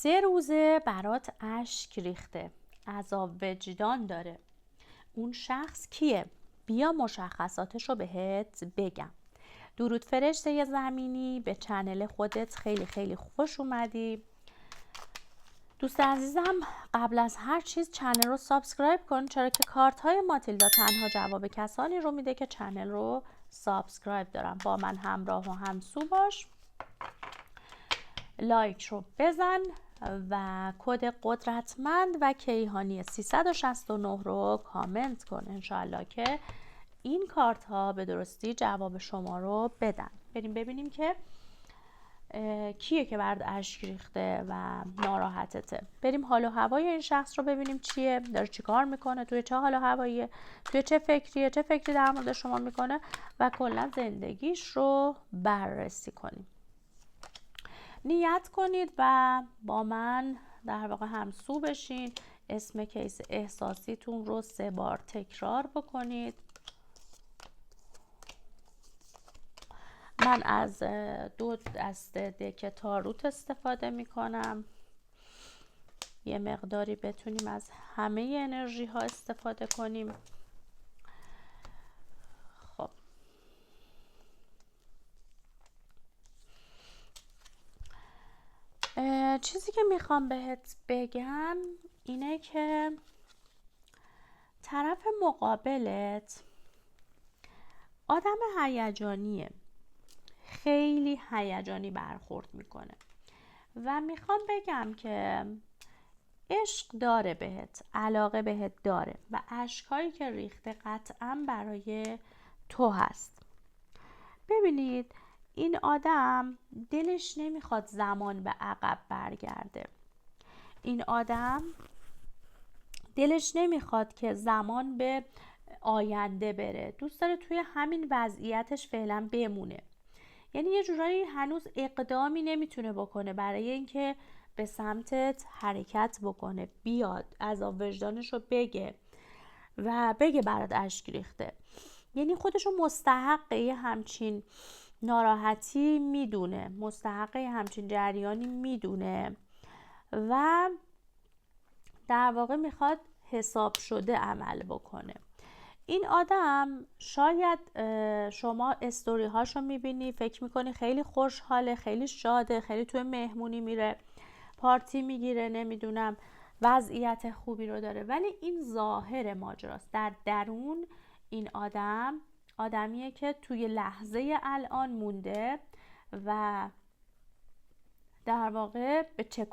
3 روزه برات اشک ریخته، عذاب وجدان داره. اون شخص کیه؟ بیا مشخصاتش رو بهت بگم. درود فرشته زمینی، به چنل خودت خیلی خیلی خوش اومدی. دوست عزیزم، قبل از هر چیز چنل رو سابسکرایب کن، چرا که کارت های ماتیلدا تنها جواب کسانی رو میده که چنل رو سابسکرایب دارن. با من همراه و همسو باش، لایک رو بزن و کد قدرتمند و کیهانی 369 رو کامنت کن، انشالله که این کارت ها به درستی جواب شما رو بدن. بریم ببینیم که کیه که برات اشک ریخته و ناراحتته. بریم حال و هوای این شخص رو ببینیم چیه، داره چی کار میکنه، توی چه حال و هواییه، توی چه فکریه، چه فکری در مورد شما میکنه و کلا زندگیش رو بررسی کنیم. نیت کنید و با من در واقع همسو بشین. اسم کیس احساسیتون رو 3 بار تکرار بکنید. من از 2 دسته دک تاروت استفاده می کنم. یه مقداری بتونیم از همه انرژی ها استفاده کنیم. خب چیزی که میخوام بهت بگم اینه که طرف مقابلت آدم هیجانیه، خیلی هیجانی برخورد میکنه و میخوام بگم که عشق داره بهت، علاقه بهت داره و اشکایی که ریخته قطعا برای تو هست. ببینید این آدم دلش نمیخواد زمان به عقب برگرده. این آدم دلش نمیخواد که زمان به آینده بره، دوست داره توی همین وضعیتش فعلا بمونه. یعنی یه جورایی هنوز اقدامی نمیتونه بکنه برای اینکه به سمتت حرکت بکنه، بیاد عذاب وجدانش رو بگه و بگه برات اشک ریخته. یعنی خودشو مستحق یه همچین ناراحتی میدونه، مستحق یه همچین جریانی میدونه و در واقع میخواد حساب شده عمل بکنه. این آدم شاید شما استوری هاشو میبینی، فکر میکنی خیلی خوشحاله، خیلی شاده، خیلی توی مهمونی میره، پارتی میگیره، نمیدونم وضعیت خوبی رو داره، ولی این ظاهر ماجراست. در درون این آدمیه که توی لحظه الان مونده و در واقع به چه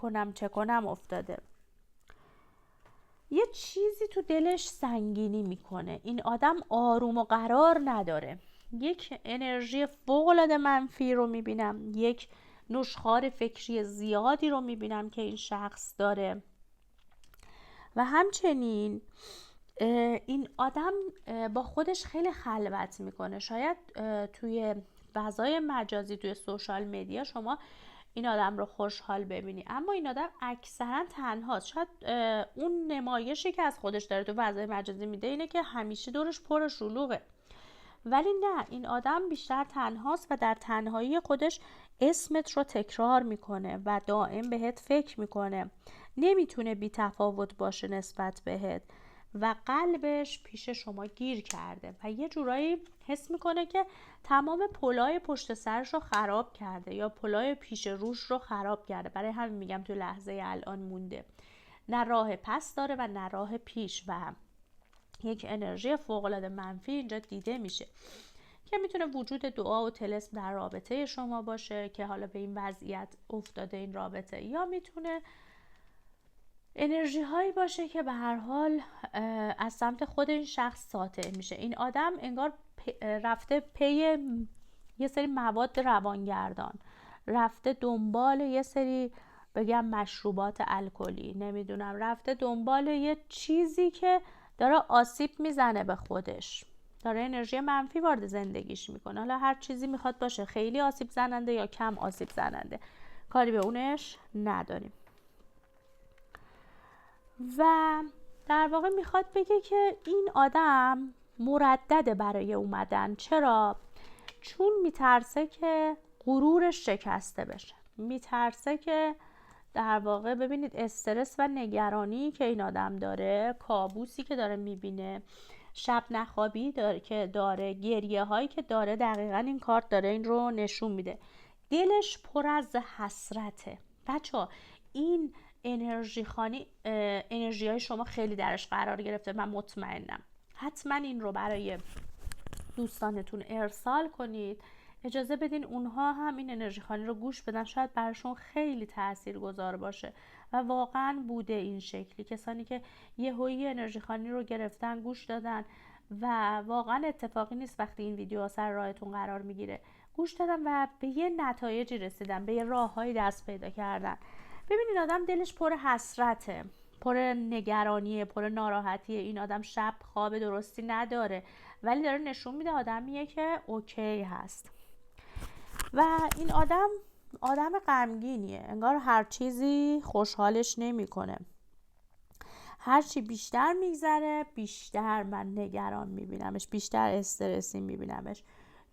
کنم افتاده. یه چیزی تو دلش سنگینی میکنه. این آدم آروم و قرار نداره. یک انرژی فوق‌العاده منفی رو میبینم، یک نشخوار فکری زیادی رو میبینم که این شخص داره و همچنین این آدم با خودش خیلی خلوت میکنه. شاید توی فضای مجازی، توی سوشال مدیا شما این آدم رو خوشحال ببینی، اما این آدم اکثرا تنهاست. شاید اون نمایشی که از خودش داره تو فضای مجازی میده اینه که همیشه دورش پر شلوغه، ولی نه، این آدم بیشتر تنهاست و در تنهایی خودش اسمت رو تکرار میکنه و دائم بهت فکر میکنه، نمیتونه بی تفاوت باشه نسبت بهت و قلبش پیش شما گیر کرده و یه جورایی حس میکنه که تمام پلای پشت سرش رو خراب کرده یا پلای پیش روش رو خراب کرده. برای همین میگم تو لحظه الان مونده، نه راه پس داره و نه راه پیش و یک انرژی فوق‌العاده منفی اینجا دیده میشه که میتونه وجود دعا و طلسم در رابطه شما باشه که حالا به این وضعیت افتاده این رابطه، یا میتونه انرژی هایی باشه که به هر حال از سمت خود این شخص ساطع میشه. این آدم انگار رفته پی یه سری مواد روانگردان، رفته دنبال یه سری بگم مشروبات الکلی، نمیدونم رفته دنبال یه چیزی که داره آسیب میزنه به خودش، داره انرژی منفی وارد زندگیش میکنه. حالا هر چیزی میخواد باشه، خیلی آسیب زننده یا کم آسیب زننده، کاری به اونش نداریم. و در واقع میخواد بگه که این آدم مردده برای اومدن. چرا؟ چون میترسه که غرورش شکسته بشه، میترسه که در واقع ببینید استرس و نگرانی که این آدم داره، کابوسی که داره میبینه، شب نخوابی داره که داره، گریه هایی که داره، دقیقا این کارت داره این رو نشون میده. دلش پر از حسرته. بچه این انرژی خانی، انرژی های شما خیلی درش قرار گرفته، من مطمئنم. حتما این رو برای دوستانتون ارسال کنید، اجازه بدین اونها هم این انرژی خانی رو گوش بدن، شاید براشون خیلی تاثیرگذار باشه. و واقعا بوده این شکلی، کسانی که یهویی انرژی خانی رو گرفتن گوش دادن و واقعا اتفاقی نیست وقتی این ویدیو سر راهتون قرار میگیره، گوش دادن و به یه نتایجی رسیدن، به یه راههایی دست پیدا کردن. ببینید آدم دلش پر حسرته، پر نگرانیه، پر ناراحتیه. این آدم شب خواب درستی نداره، ولی داره نشون میده آدمیه که اوکی هست. و این آدم غمگینیه، انگار هر چیزی خوشحالش نمیکنه. هرچی بیشتر میگذره بیشتر من نگران میبینمش، بیشتر استرسی میبینمش.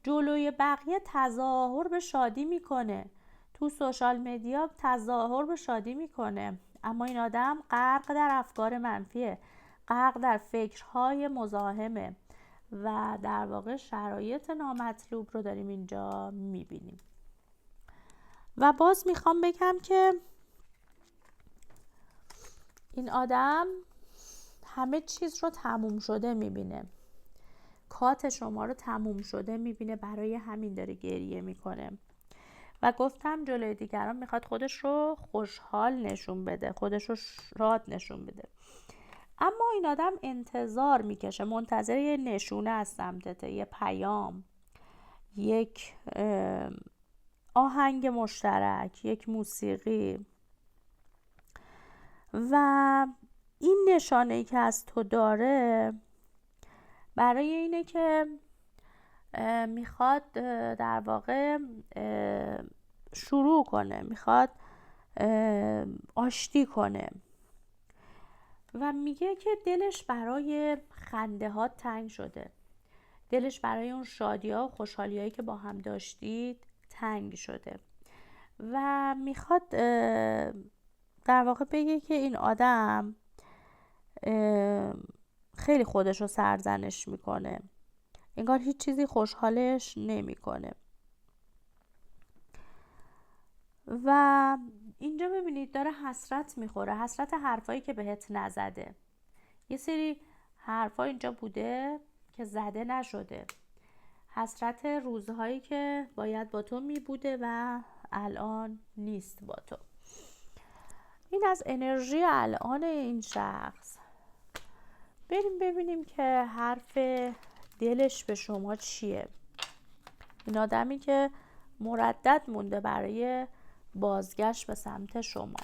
جلوی بقیه تظاهر به شادی میکنه، تو سوشال مدیا تظاهر به شادی میکنه، اما این آدم غرق در افکار منفیه، غرق در فکرهای مزاحمه و در واقع شرایط نامطلوب رو داریم اینجا میبینیم. و باز میخوام بگم که این آدم همه چیز رو تموم شده میبینه، کات شما رو تموم شده میبینه، برای همین داره گریه میکنه. و گفتم جلوی دیگران میخواد خودش رو خوشحال نشون بده، خودش رو شاد نشون بده، اما این آدم انتظار میکشه، منتظر یه نشونه از سمتته، یه پیام، یک آهنگ مشترک، یک موسیقی. و این نشانه‌ای که از تو داره برای اینه که میخواد در واقع شروع کنه، میخواد آشتی کنه و میگه که دلش برای خنده ها تنگ شده، دلش برای اون شادی ها و خوشحالی هایی که با هم داشتید تنگ شده و میخواد در واقع بگه که این آدم خیلی خودش رو سرزنش میکنه، انگار هیچ چیزی خوشحالش نمیکنه. و اینجا ببینید داره حسرت میخوره، حسرت حرفایی که بهت نزده. یه سری حرفا اینجا بوده که زده نشده، حسرت روزهایی که باید با تو میبوده و الان نیست با تو. این از انرژی الان این شخص. بریم ببینیم که حرف دلش به شما چیه. این آدمی که مردد مونده برای بازگشت به سمت شما.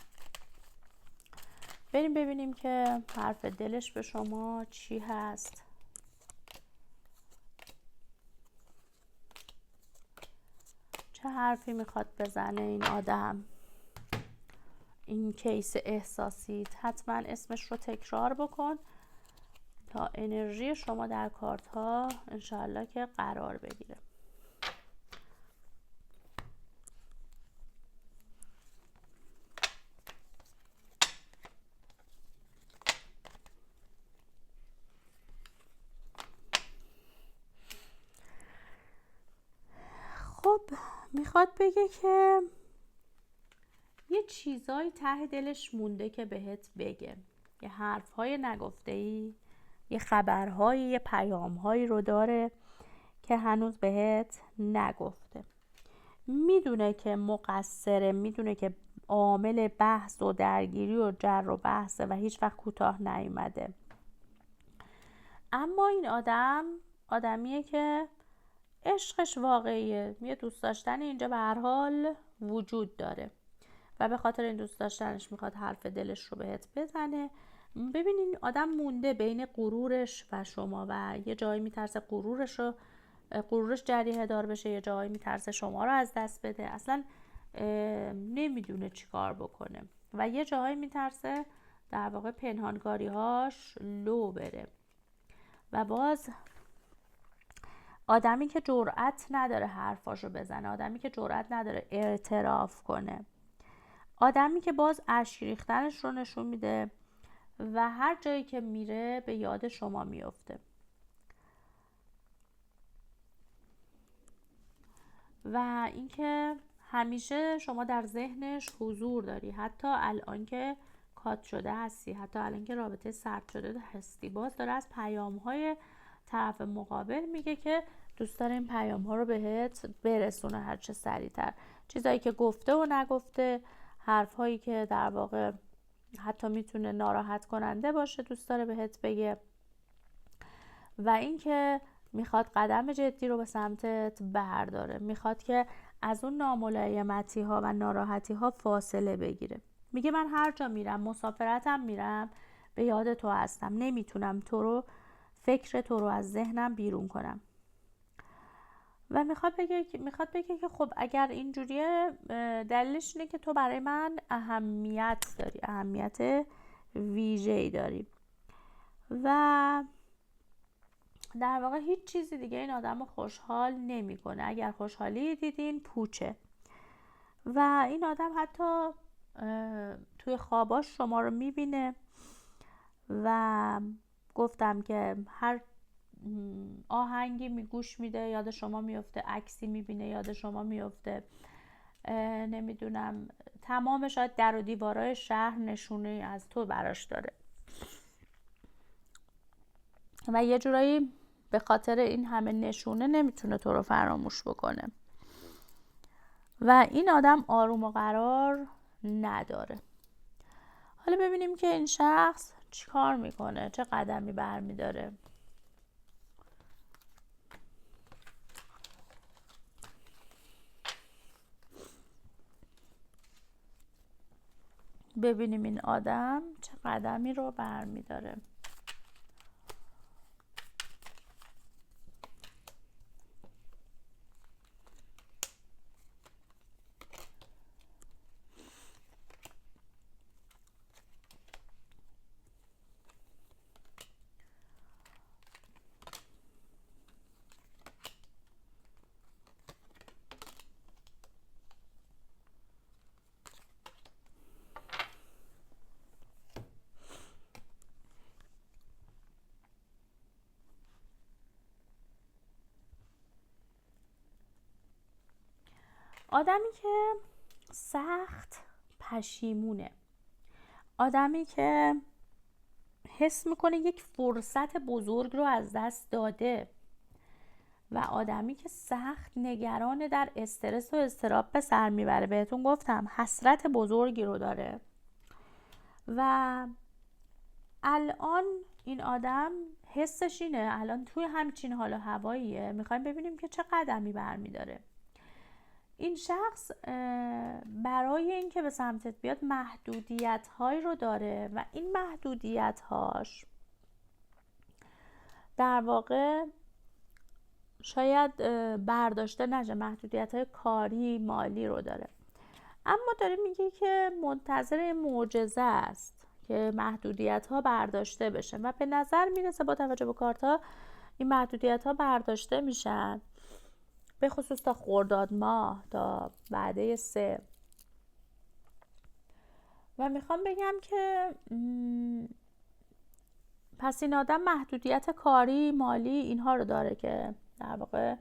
بریم ببینیم که حرف دلش به شما چی هست. چه حرفی میخواد بزنه این آدم؟ این کیس احساسیت، حتما اسمش رو تکرار بکن تا انرژی شما در کارت ها انشاءالله که قرار بگیره. خب میخواد بگه که یه چیزایی ته دلش مونده که بهت بگه، یه حرفهای نگفته‌ای، یه خبرهایی، یه پیامهایی رو داره که هنوز بهت نگفته. میدونه که مقصره، میدونه که عامل بحث و درگیری و جر و بحثه و هیچ وقت کوتاه نیومده، اما این آدمیه که عشقش واقعیه، یه دوست داشتن اینجا به هر حال وجود داره و به خاطر این دوست داشتنش میخواد حرف دلش رو بهت بزنه. ببینین آدم مونده بین غرورش و شما و یه جایی میترسه غرورش جریحه دار بشه، یه جایی میترسه شما رو از دست بده، اصلا نمیدونه چی کار بکنه و یه جایی میترسه در واقع پنهانکاری هاش لو بره. و باز آدمی که جرأت نداره حرفاشو بزنه، آدمی که جرأت نداره اعتراف کنه، آدمی که باز اشک ریختنش رو نشون میده و هر جایی که میره به یاد شما میفته و اینکه همیشه شما در ذهنش حضور داری، حتی الان که کات شده هستی، حتی الان که رابطه سرد شده هستی. باز داره از پیام‌های طرف مقابل میگه که دوست داره این پیام‌ها رو بهت برسونه هر چه سریعتر. چیزایی که گفته و نگفته، حرف‌هایی که در واقع حتی میتونه ناراحت کننده باشه، دوست داره بهت بگه. و اینکه میخواد قدم جدی رو به سمتت برداره، میخواد که از اون ناملایمتی ها و ناراحتی ها فاصله بگیره. میگه من هر جا میرم، مسافرتم میرم، به یاد تو هستم، نمیتونم فکر تو رو از ذهنم بیرون کنم. و میخواد بگه که خب اگر اینجوریه، دلیلش اینه که تو برای من اهمیت داری، اهمیت ویژه‌ای داری و در واقع هیچ چیزی دیگه این آدم رو خوشحال نمیکنه. اگر خوشحالی دیدین پوچه. و این آدم حتی توی خواباش شما رو میبینه و گفتم که هر آهنگی گوش میده یاد شما میفته، عکسی میبینه یاد شما میفته، نمیدونم تمام شاید در و دیوارای شهر نشونه از تو براش داره و یه جورایی به خاطر این همه نشونه نمیتونه تو رو فراموش بکنه و این آدم آروم و قرار نداره. حالا ببینیم که این شخص چیکار میکنه، چه قدمی برمیداره. ببینیم این آدم چه قدمی رو برمیداره. آدمی که سخت پشیمونه، آدمی که حس میکنه یک فرصت بزرگ رو از دست داده و آدمی که سخت نگرانه، در استرس و اضطراب به سر میبره. بهتون گفتم حسرت بزرگی رو داره و الان این آدم حسش اینه، الان توی همچین حال و هواییه. میخوایم ببینیم که چه قدمی برمیداره. این شخص برای اینکه به سمتت بیاد محدودیت هایی رو داره و این محدودیت هاش در واقع شاید برداشته نشه، محدودیت های کاری مالی رو داره، اما داره میگه که منتظر معجزه است که محدودیت ها برداشته بشه و به نظر میرسه با توجه به کارت ها این محدودیت ها برداشته میشن، به خصوص تا خرداد ماه، تا وعده 3. و میخوام بگم که پس این آدم محدودیت کاری مالی اینها رو داره که در واقع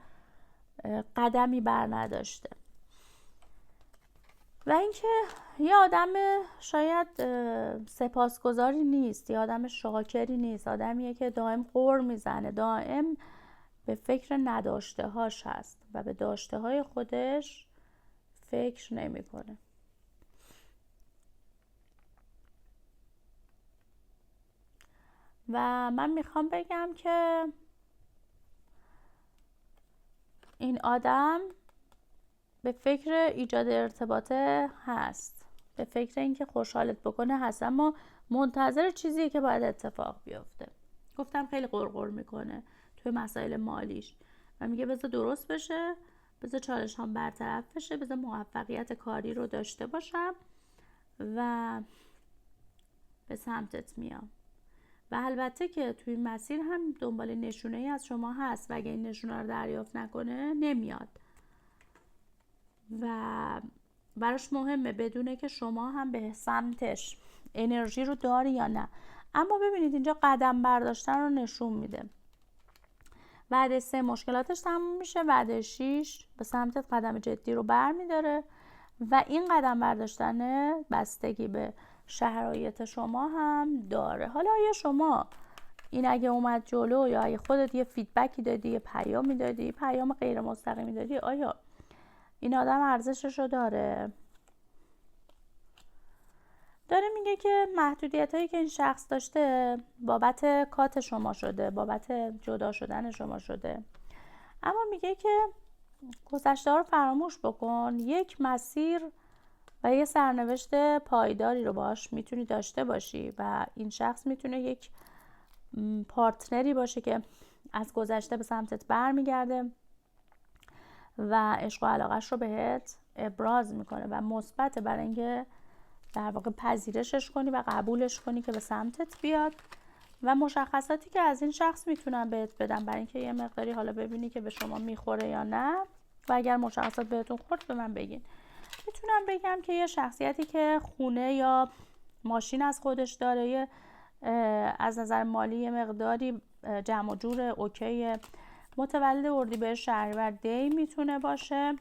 قدمی بر نداشته و اینکه یه آدم شاید سپاسگزاری نیست، یه آدم شاکری نیست، آدمیه که دائم غر میزنه، دائم به فکر نداشته هاش هست و به داشته های خودش فکر نمیکنه. و من میخوام بگم که این آدم به فکر ایجاد ارتباطه هست، به فکر اینکه خوشحالت بکنه هست، اما منتظر چیزیه که باید اتفاق بیفته. گفتم خیلی غرغر میکنه توی مسائل مالیش و میگه بذار درست بشه، بذار چالش هم برطرف بشه، بذار موفقیت کاری رو داشته باشم و به سمتت میام. و البته که توی مسیر هم دنبال نشونه ای از شما هست و اگه این نشونه رو دریافت نکنه نمیاد و براش مهمه بدونه که شما هم به سمتش انرژی رو داری یا نه. اما ببینید اینجا قدم برداشتن رو نشون میده. وعده 3 مشکلاتش تموم میشه، وعده 6 به سمتت قدم جدی رو برمیداره و این قدم برداشتن بستگی به شرایط شما هم داره. حالا آیا شما این اگه اومد جلو یا اگه خودت یه فیدبکی دادی، یه پیامی دادی، پیام غیر مستقیمی دادی، آیا این آدم ارزشش رو داره میگه که محدودیت هایی که این شخص داشته بابت کات شما شده، بابت جدا شدن شما شده، اما میگه که گذشته رو فراموش بکن، یک مسیر و یه سرنوشت پایداری رو باش میتونی داشته باشی و این شخص میتونه یک پارتنری باشه که از گذشته به سمتت برمیگرده و عشق و علاقش رو بهت ابراز میکنه و مثبت برای اینکه در واقع پذیرشش کنی و قبولش کنی که به سمتت بیاد. و مشخصاتی که از این شخص میتونم بهت بدم برای اینکه یه مقداری حالا ببینی که به شما میخوره یا نه و اگر مشخصات بهتون خورد به من بگین. میتونم بگم که یه شخصیتی که خونه یا ماشین از خودش داره، یه از نظر مالی یه مقداری جمع و جور اوکی، متولد اردیبهشت شهریور دی میتونه باشه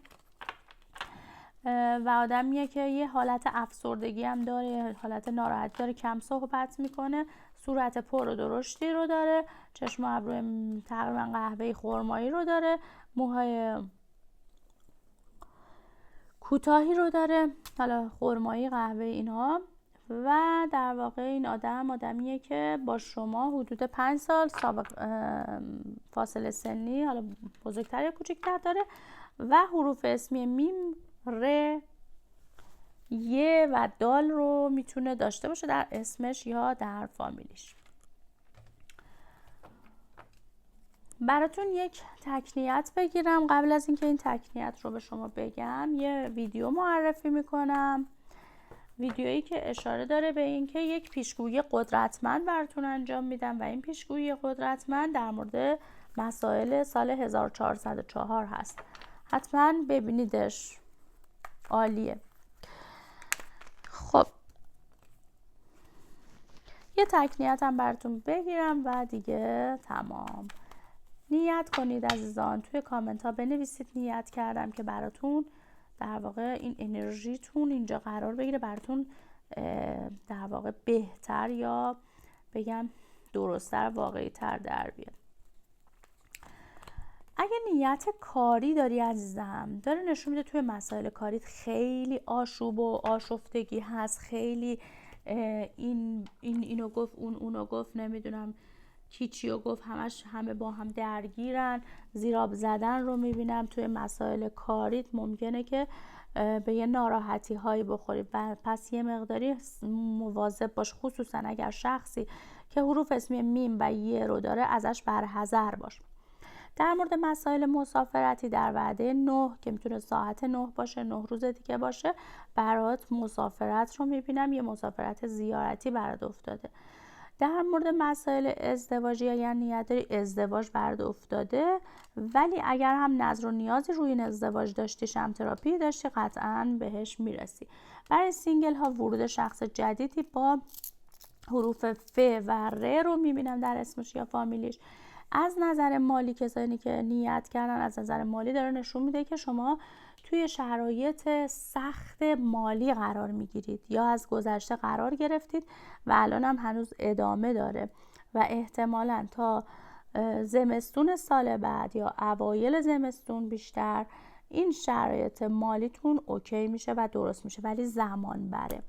و آدمیه که یه حالت افسردگی هم داره، حالت ناراحتی داره، کم صحبت میکنه، صورت پر و درشتی رو داره، چشم و ابروی تقریبا قهوه‌ای خرمایی رو داره، موهای کوتاهی رو داره، حالا خرمایی قهوه‌ای اینها. و در واقع این آدمیه که با شما حدود 5 سال سابق فاصله سنی، حالا بزرگتر یا کوچکتر داره و حروف اسمی میم، ر، ی و دال رو میتونه داشته باشه در اسمش یا در فامیلیش. براتون یک تکنیت بگیرم. قبل از اینکه این تکنیت رو به شما بگم یه ویدیو معرفی میکنم، ویدیویی که اشاره داره به اینکه یک پیشگویی قدرتمند براتون انجام میدم و این پیشگویی قدرتمند در مورد مسائل سال 1404 هست. حتما ببینیدش، عالیه. خب یه تکنیت هم براتون بگیرم و دیگه تمام. نیت کنید عزیزان، توی کامنت ها بنویسید نیت کردم که براتون در واقع این انرژیتون اینجا قرار بگیره، براتون در واقع بهتر یا بگم درست‌تر، واقعی‌تر در بیاد. اگه نیت کاری داری عزیزم، داره نشون میده توی مسائل کاریت خیلی آشوب و آشفتگی هست، خیلی اینو گفت اونو گفت، نمیدونم کی چیو گفت، همه با هم درگیرن، زیراب زدن رو میبینم توی مسائل کاریت. ممکنه که به یه ناراحتی هایی بخوری و پس یه مقداری مواظب باش، خصوصا اگر شخصی که حروف اسمی میم و ی رو داره ازش برحذر باش. در مورد مسائل مسافرتی در وعده 9 که میتونه ساعت 9 باشه، 9 روز دیگه باشه، برات مسافرت رو میبینم، یه مسافرت زیارتی برات افتاده. در مورد مسائل ازدواجی اگر نیت داری ازدواج برات افتاده، ولی اگر هم نظر و نیازی روی این ازدواج داشتی، شم تراپی داشتی، قطعا بهش میرسی. برای سینگل ها ورود شخص جدیدی با حروف ف و ر رو میبینم در اسمش یا فامیلیش. از نظر مالی کسانی که نیت کردن، از نظر مالی داره نشون میده که شما توی شرایط سخت مالی قرار میگیرید یا از گذشته قرار گرفتید و الان هم هنوز ادامه داره و احتمالاً تا زمستون سال بعد یا اوایل زمستون بیشتر این شرایط مالیتون اوکی میشه و درست میشه، ولی زمان بره.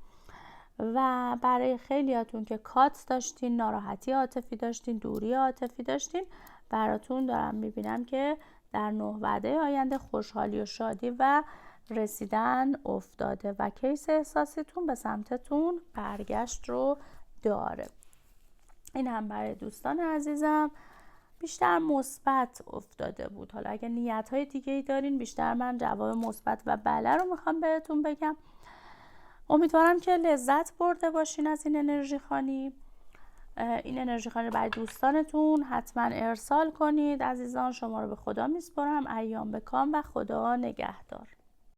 و برای خیلیاتون که کات داشتین، ناراحتی عاطفی داشتین، دوری عاطفی داشتین، براتون دارم میبینم که در 9 وعده آینده خوشحالی و شادی و رسیدن افتاده و کیس احساسیتون به سمتتون برگشت رو داره. این هم برای دوستان عزیزم بیشتر مثبت افتاده بود. حالا اگه نیت های دیگه ای دارین، بیشتر من جواب مثبت و بله رو میخوام بهتون بگم. امیدوارم که لذت برده باشین از این انرژی خوانی. این انرژی خوانی رو برای دوستانتون حتما ارسال کنید عزیزان. شما رو به خدا میسپارم. ایام به کام و خدا نگهدار.